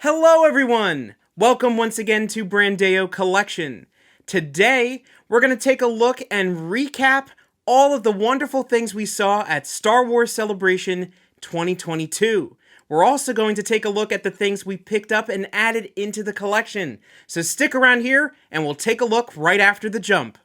Hello everyone! Welcome once again to Brandao Collection. Today, we're going to take a look and recap all of the wonderful things we saw at Star Wars Celebration 2022. We're also going to take a look at the things we picked up and added into the collection. So stick around here and we'll take a look right after the jump.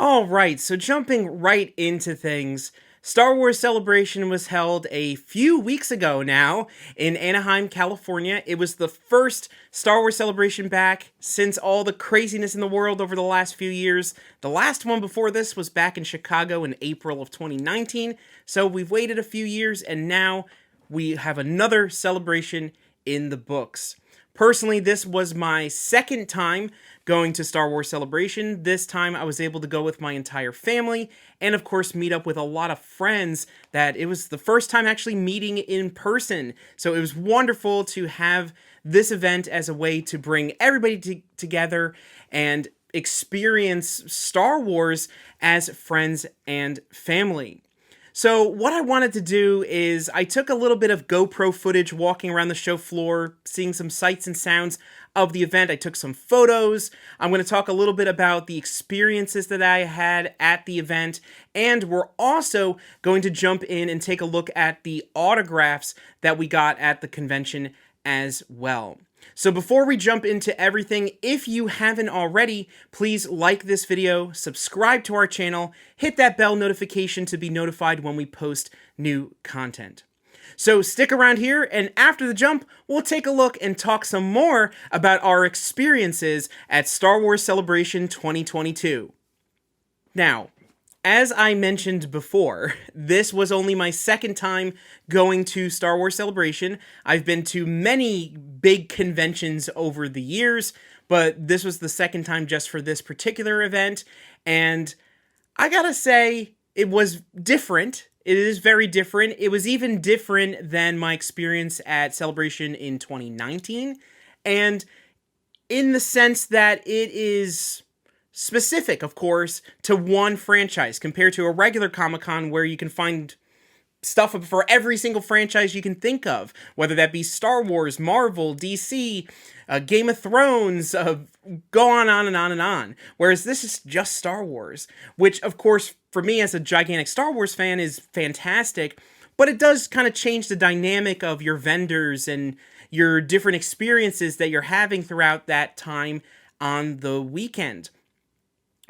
Alright, so jumping right into things, Star Wars Celebration was held a few weeks ago now in Anaheim, California. It was the first Star Wars Celebration back since all the craziness in the world over the last few years. The last one before this was back in Chicago in April of 2019, so we've waited a few years and now we have another celebration in the books. Personally, this was my second time going to Star Wars Celebration. This time I was able to go with my entire family and of course meet up with a lot of friends that it was the first time actually meeting in person. So it was wonderful to have this event as a way to bring everybody together and experience Star Wars as friends and family. So what I wanted to do is I took a little bit of GoPro footage walking around the show floor, seeing some sights and sounds of the event. I took some photos. I'm going to talk a little bit about the experiences that I had at the event, and we're also going to jump in and take a look at the autographs that we got at the convention as well. So before we jump into everything, if you haven't already, please like this video, subscribe to our channel, hit that bell notification to be notified when we post new content. So stick around here, and after the jump, we'll take a look and talk some more about our experiences at Star Wars Celebration 2022. Now, as I mentioned before, this was only my second time going to Star Wars Celebration. I've been to many big conventions over the years, but this was the second time just for this particular event, and I gotta say, it was different. It is very different. It was even different than my experience at Celebration in 2019, and in the sense that it is specific, of course, to one franchise compared to a regular Comic-Con where you can find stuff for every single franchise you can think of, whether that be Star Wars, Marvel, DC, Game of Thrones, go on and on and on. Whereas this is just Star Wars, which, of course, for me as a gigantic Star Wars fan is fantastic, but it does kind of change the dynamic of your vendors and your different experiences that you're having throughout that time on the weekend.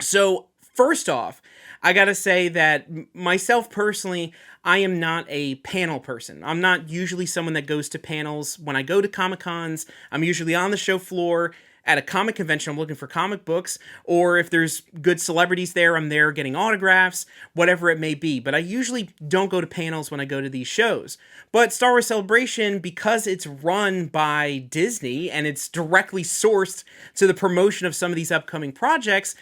So, first off, I gotta say that myself personally, I am not a panel person. I'm not usually someone that goes to panels. When I go to Comic-Cons, I'm usually on the show floor at a comic convention. I'm looking for comic books, or if there's good celebrities there, I'm there getting autographs, whatever it may be. But I usually don't go to panels when I go to these shows. But Star Wars Celebration, because it's run by Disney and it's directly sourced to the promotion of some of these upcoming projects,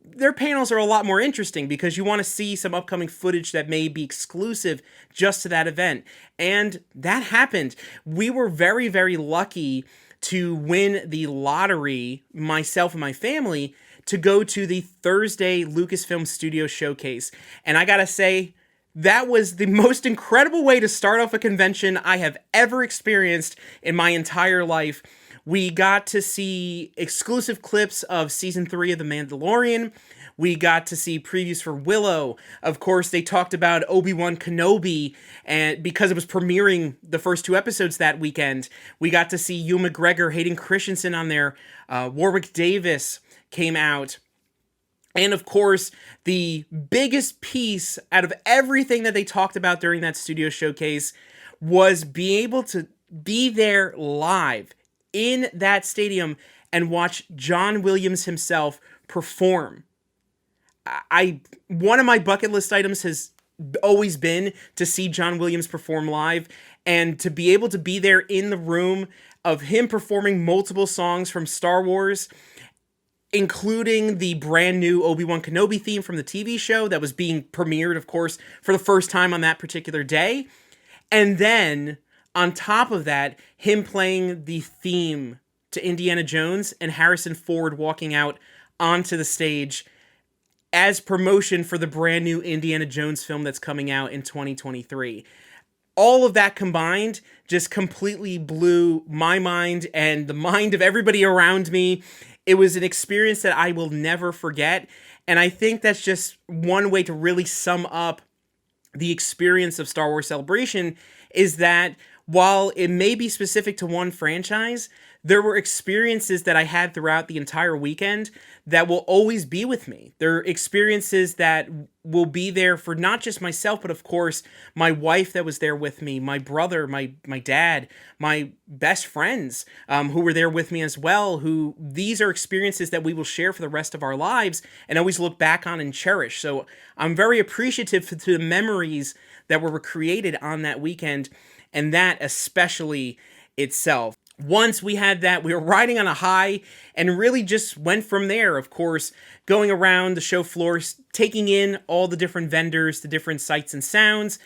their panels are a lot more interesting because you want to see some upcoming footage that may be exclusive just to that event. And that happened. We were very, very lucky to win the lottery, myself and my family, to go to the Thursday Lucasfilm Studio Showcase. And I gotta say, that was the most incredible way to start off a convention I have ever experienced in my entire life. We got to see exclusive clips of Season 3 of The Mandalorian. We got to see previews for Willow. Of course, they talked about Obi-Wan Kenobi, and because it was premiering the first 2 episodes that weekend, we got to see Ewan McGregor, Hayden Christensen on there. Warwick Davis came out. And of course, the biggest piece out of everything that they talked about during that studio showcase was being able to be there live in that stadium and watch John Williams himself perform. One of my bucket list items has always been to see John Williams perform live, and to be able to be there in the room of him performing multiple songs from Star Wars, including the brand new Obi-Wan Kenobi theme from the TV show that was being premiered, of course, for the first time on that particular day. And then, on top of that, him playing the theme to Indiana Jones and Harrison Ford walking out onto the stage as promotion for the brand new Indiana Jones film that's coming out in 2023. All of that combined just completely blew my mind and the mind of everybody around me. It was an experience that I will never forget. And I think that's just one way to really sum up the experience of Star Wars Celebration, is that while it may be specific to one franchise, there were experiences that I had throughout the entire weekend that will always be with me. There are experiences that will be there for not just myself, but of course, my wife that was there with me, my brother, my dad, my best friends who were there with me as well, who these are experiences that we will share for the rest of our lives and always look back on and cherish. So I'm very appreciative to the memories that were created on that weekend, and that especially itself. Once we had that, we were riding on a high and really just went from there, of course, going around the show floors, taking in all the different vendors, the different sights and sounds,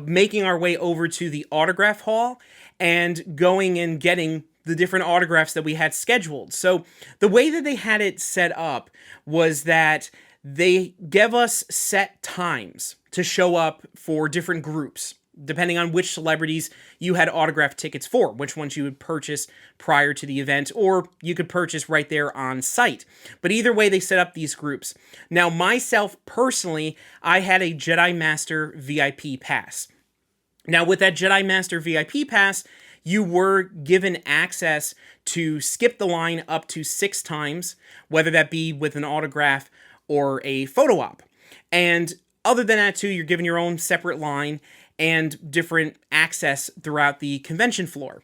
making our way over to the autograph hall and going and getting the different autographs that we had scheduled. So the way that they had it set up was that they gave us set times to show up for different groups, depending on which celebrities you had autograph tickets for, which ones you would purchase prior to the event, or you could purchase right there on site. But either way, they set up these groups. Now, myself, personally, I had a Jedi Master VIP pass. Now, with that Jedi Master VIP pass, you were given access to skip the line up to 6 times, whether that be with an autograph or a photo op. And other than that, too, you're given your own separate line and different access throughout the convention floor.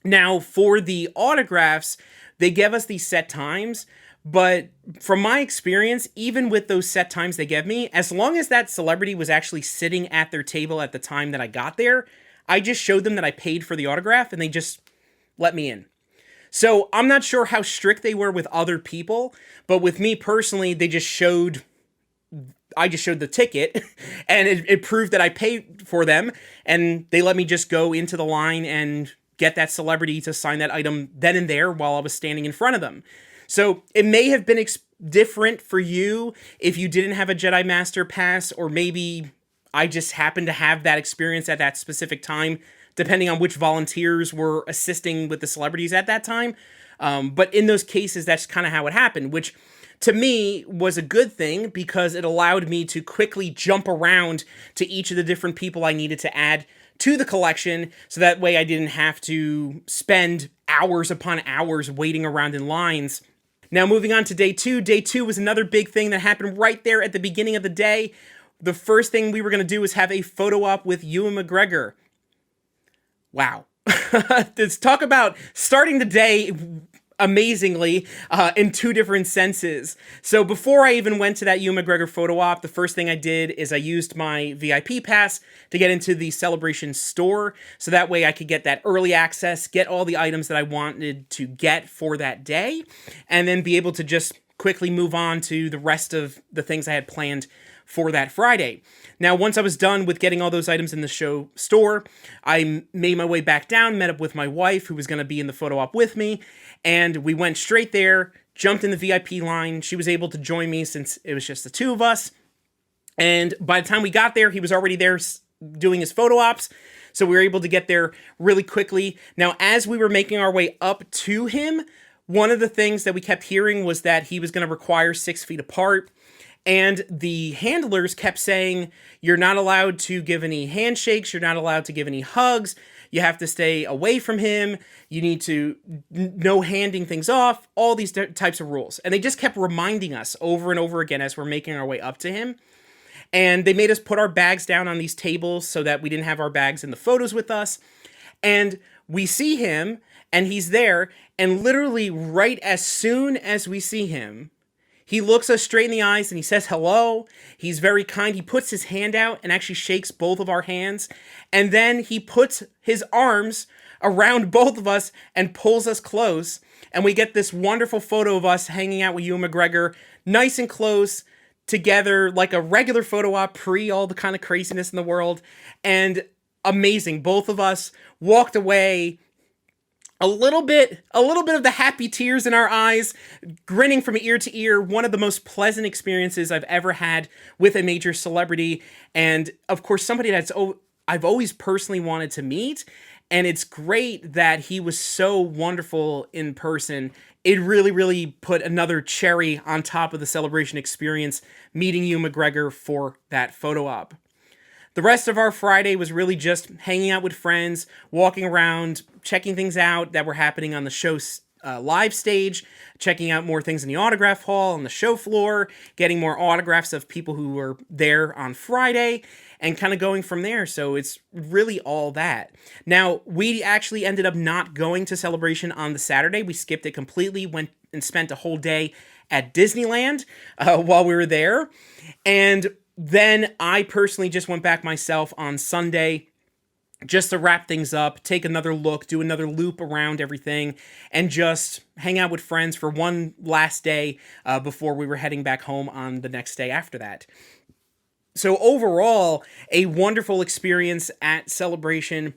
Now, for the autographs, they gave us these set times, but from my experience, even with those set times they gave me, as long as that celebrity was actually sitting at their table at the time that I got there, I just showed them that I paid for the autograph and they just let me in. So I'm not sure how strict they were with other people, but with me personally, I just showed the ticket and it proved that I paid for them, and they let me just go into the line and get that celebrity to sign that item then and there while I was standing in front of them. So it may have been different for you if you didn't have a Jedi Master Pass, or maybe I just happened to have that experience at that specific time, depending on which volunteers were assisting with the celebrities at that time. But in those cases, that's kind of how it happened, which to me was a good thing because it allowed me to quickly jump around to each of the different people I needed to add to the collection, so that way I didn't have to spend hours upon hours waiting around in lines. Now, moving on to day 2. Day 2 was another big thing that happened right there at the beginning of the day. The first thing we were going to do was have a photo op with Ewan McGregor. Wow. Let's talk about starting the day amazingly in 2 different senses. So before I even went to that Ewan McGregor photo op, the first thing I did is I used my VIP pass to get into the Celebration store, so that way I could get that early access, get all the items that I wanted to get for that day, and then be able to just quickly move on to the rest of the things I had planned for that Friday. Now, once I was done with getting all those items in the show store, I made my way back down, met up with my wife, who was going to be in the photo op with me, and we went straight there, jumped in the VIP line. She was able to join me since it was just the 2 of us. And by the time we got there, he was already there doing his photo ops, so we were able to get there really quickly. Now, as we were making our way up to him, one of the things that we kept hearing was that he was going to require 6 feet apart. And the handlers kept saying, you're not allowed to give any handshakes, you're not allowed to give any hugs, you have to stay away from him, you need to no handing things off, all these types of rules. And they just kept reminding us over and over again as we're making our way up to him. And they made us put our bags down on these tables so that we didn't have our bags in the photos with us. And we see him, and he's there, and literally right as soon as we see him, he looks us straight in the eyes and he says hello. He's very kind. He puts his hand out and actually shakes both of our hands. And then he puts his arms around both of us and pulls us close. And we get this wonderful photo of us hanging out with Ewan McGregor, nice and close together, like a regular photo op, pre all the kind of craziness in the world. And amazing. Both of us walked away a little bit of the happy tears in our eyes, grinning from ear to ear. One of the most pleasant experiences I've ever had with a major celebrity, and of course somebody I've always personally wanted to meet. And it's great that he was so wonderful in person. It really, really put another cherry on top of the celebration experience, meeting you, McGregor, for that photo op. The rest of our Friday was really just hanging out with friends, walking around, checking things out that were happening on the show's live stage, checking out more things in the autograph hall, on the show floor, getting more autographs of people who were there on Friday, and kind of going from there. So it's really all that. Now, we actually ended up not going to Celebration on the Saturday. We skipped it completely, went and spent a whole day at Disneyland while we were there. And then I personally just went back myself on Sunday just to wrap things up, take another look, do another loop around everything, and just hang out with friends for one last day before we were heading back home on the next day after that. So overall, a wonderful experience at Celebration.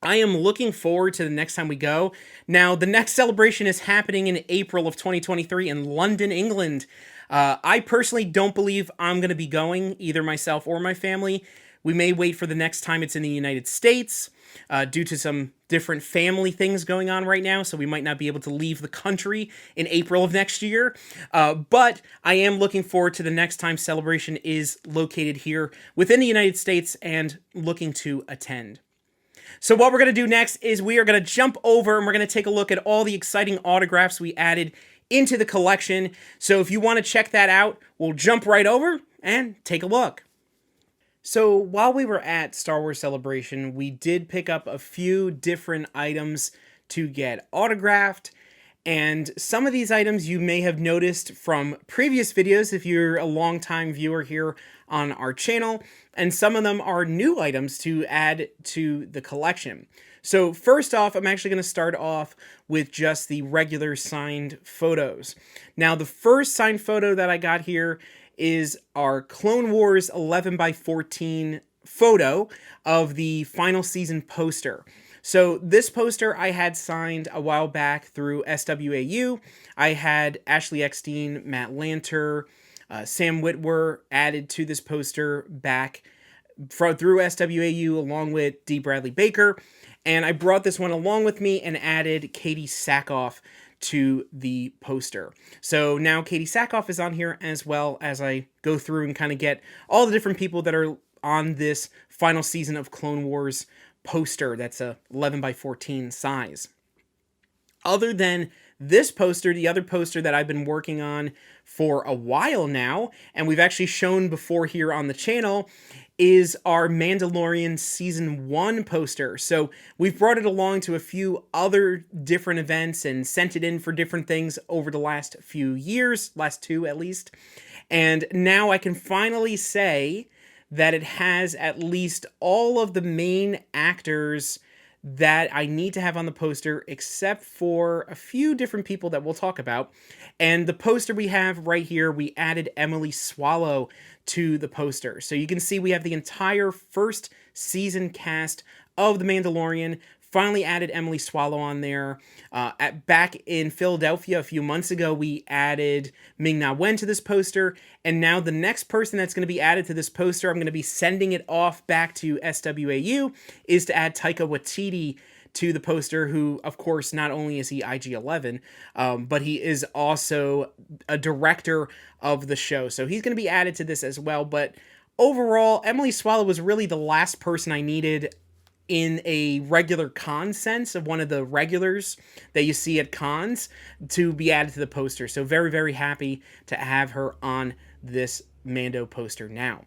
I am looking forward to the next time we go. Now, the next Celebration is happening in April of 2023 in London, England. I personally don't believe I'm going to be going, either myself or my family. We may wait for the next time it's in the United States due to some different family things going on right now, so we might not be able to leave the country in April of next year. But I am looking forward to the next time Celebration is located here within the United States and looking to attend. So what we're going to do next is we are going to jump over and we're going to take a look at all the exciting autographs we added into the collection. So if you want to check that out, we'll jump right over and take a look. So while we were at Star Wars Celebration, we did pick up a few different items to get autographed. And some of these items you may have noticed from previous videos if you're a longtime viewer here on our channel. And some of them are new items to add to the collection. So first off, I'm actually going to start off with just the regular signed photos. Now, the first signed photo that I got here is our Clone Wars 11x14 photo of the final season poster. So this poster I had signed a while back through SWAU. I had Ashley Eckstein, Matt Lanter, Sam Witwer added to this poster back through SWAU along with D. Bradley Baker. And I brought this one along with me and added Katie Sackhoff to the poster. So now Katie Sackhoff is on here as well as I go through and kind of get all the different people that are on this final season of Clone Wars poster that's a 11x14 size. Other than this poster, the other poster that I've been working on for a while now, and we've actually shown before here on the channel, is our Mandalorian Season 1 poster. So we've brought it along to a few other different events and sent it in for different things over the last few years, last two at least. And now I can finally say that it has at least all of the main actors that I need to have on the poster, except for a few different people that we'll talk about. And the poster we have right here, we added Emily Swallow to the poster. So you can see we have the entire first season cast of The Mandalorian. Finally added Emily Swallow on there. Back in Philadelphia a few months ago, we added Ming-Na Wen to this poster. And now the next person that's going to be added to this poster, I'm going to be sending it off back to SWAU, is to add Taika Waititi to the poster, who, of course, not only is he IG-11, but he is also a director of the show. So he's going to be added to this as well. But overall, Emily Swallow was really the last person I needed in a regular con sense of one of the regulars that you see at cons to be added to the poster. So very, very happy to have her on this Mando poster now.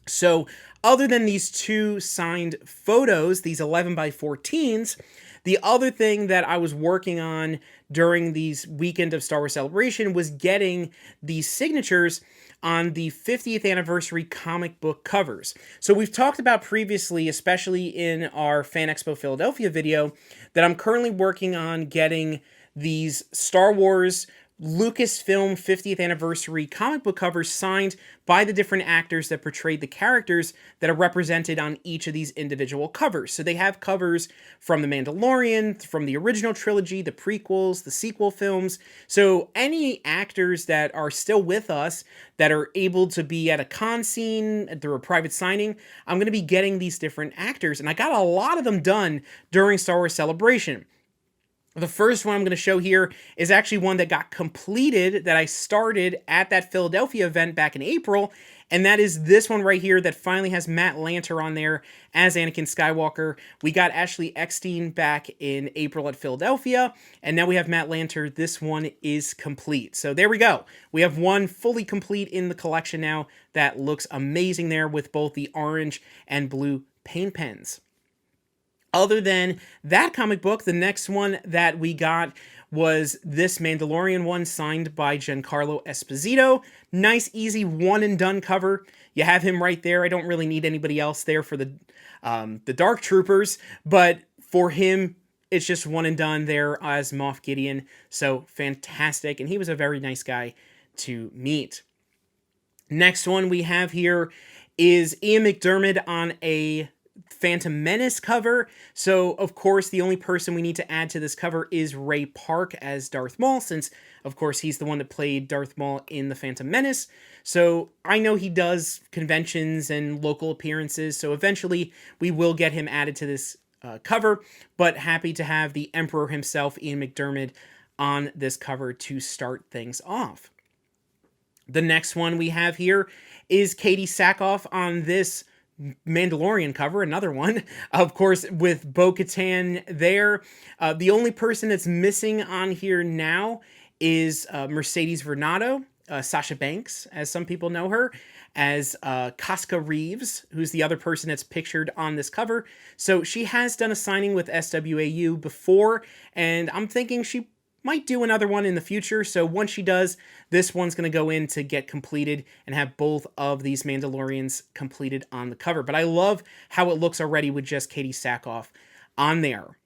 So other than these two signed photos, these 11x14s, the other thing that I was working on during these weekend of Star Wars Celebration was getting these signatures on the 50th anniversary comic book covers. So we've talked about previously, especially in our Fan Expo Philadelphia video, that I'm currently working on getting these Star Wars Lucasfilm 50th anniversary comic book covers signed by the different actors that portrayed the characters that are represented on each of these individual covers. So they have covers from The Mandalorian, from the original trilogy, the prequels, the sequel films. So any actors that are still with us that are able to be at a con scene, through a private signing, I'm going to be getting these different actors. And I got a lot of them done during Star Wars Celebration. The first one I'm going to show here is actually one that got completed that I started at that Philadelphia event back in April, and that is this one right here that finally has Matt Lanter on there as Anakin Skywalker. We got Ashley Eckstein back in April at Philadelphia, and now we have Matt Lanter. This one is complete. So there we go. We have one fully complete in the collection now that looks amazing there with both the orange and blue paint pens. Other than that comic book, the next one that we got was this Mandalorian one signed by Giancarlo Esposito. Nice, easy, one-and-done cover. You have him right there. I don't really need anybody else there for the Dark Troopers, but for him, it's just one and done there as Moff Gideon. So fantastic, and he was a very nice guy to meet. Next one we have here is Ian McDiarmid on a Phantom Menace cover. So, of course, the only person we need to add to this cover is Ray Park as Darth Maul, since, of course, he's the one that played Darth Maul in the Phantom Menace. So, I know he does conventions and local appearances, so eventually we will get him added to this cover, but happy to have the Emperor himself, Ian McDiarmid, on this cover to start things off. The next one we have here is Katie Sackhoff on this Mandalorian cover, another one, of course, with Bo-Katan there. The only person that's missing on here now is Mercedes Vernado, Sasha Banks, as some people know her, as Casca Reeves, who's the other person that's pictured on this cover. So she has done a signing with SWAU before, and I'm thinking she might do another one in the future. So once she does, this one's going to go in to get completed and have both of these Mandalorians completed on the cover. But I love how it looks already with just Katie Sackhoff on there.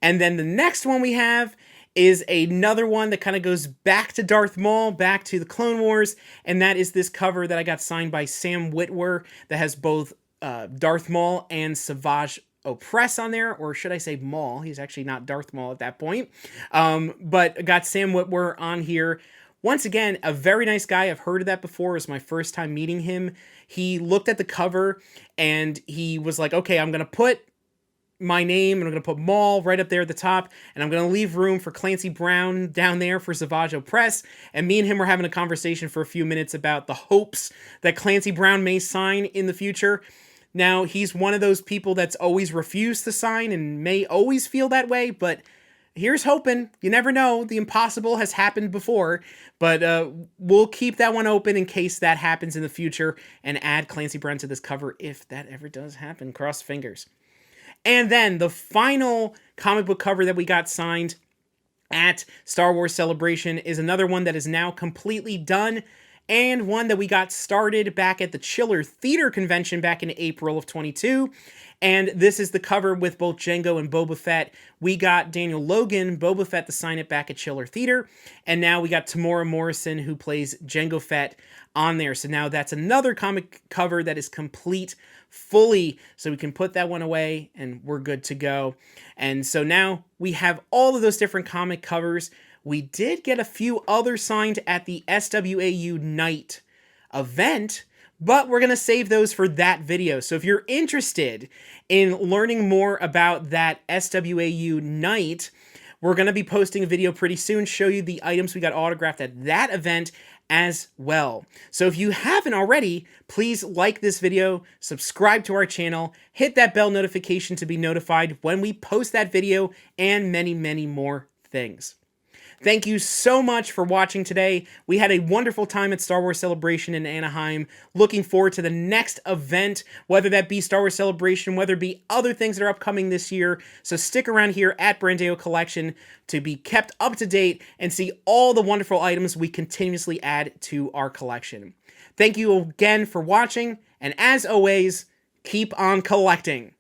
And then the next one we have is another one that kind of goes back to Darth Maul, back to the Clone Wars, and that is this cover that I got signed by Sam Witwer that has both Darth Maul and Savage Opress on there, or should I say Maul? He's actually not Darth Maul at that point. But got Sam Witwer on here. Once again, a very nice guy. I've heard of that before. It was my first time meeting him. He looked at the cover and he was like, okay, I'm going to put my name and I'm going to put Maul right up there at the top, and I'm going to leave room for Clancy Brown down there for Savage Opress. And me and him were having a conversation for a few minutes about the hopes that Clancy Brown may sign in the future. Now, he's one of those people that's always refused to sign and may always feel that way, but here's hoping. You never know. The impossible has happened before, but we'll keep that one open in case that happens in the future and add Clancy Brown to this cover if that ever does happen. Cross fingers. And then the final comic book cover that we got signed at Star Wars Celebration is another one that is now completely done, and one that we got started back at the Chiller Theater Convention back in April of 22. And this is the cover with both Jango and Boba Fett. We got Daniel Logan, Boba Fett, to sign it back at Chiller Theater. And now we got Tamora Morrison, who plays Jango Fett, on there. So now that's another comic cover that is complete fully. So we can put that one away and we're good to go. And so now we have all of those different comic covers. We did get a few others signed at the SWAU Night event, but we're going to save those for that video. So if you're interested in learning more about that SWAU Night, we're going to be posting a video pretty soon, show you the items we got autographed at that event as well. So if you haven't already, please like this video, subscribe to our channel, hit that bell notification to be notified when we post that video, and many, many more things. Thank you so much for watching today. We had a wonderful time at Star Wars Celebration in Anaheim. Looking forward to the next event, whether that be Star Wars Celebration, whether it be other things that are upcoming this year. So stick around here at Brandao Collection to be kept up to date and see all the wonderful items we continuously add to our collection. Thank you again for watching, and as always, keep on collecting.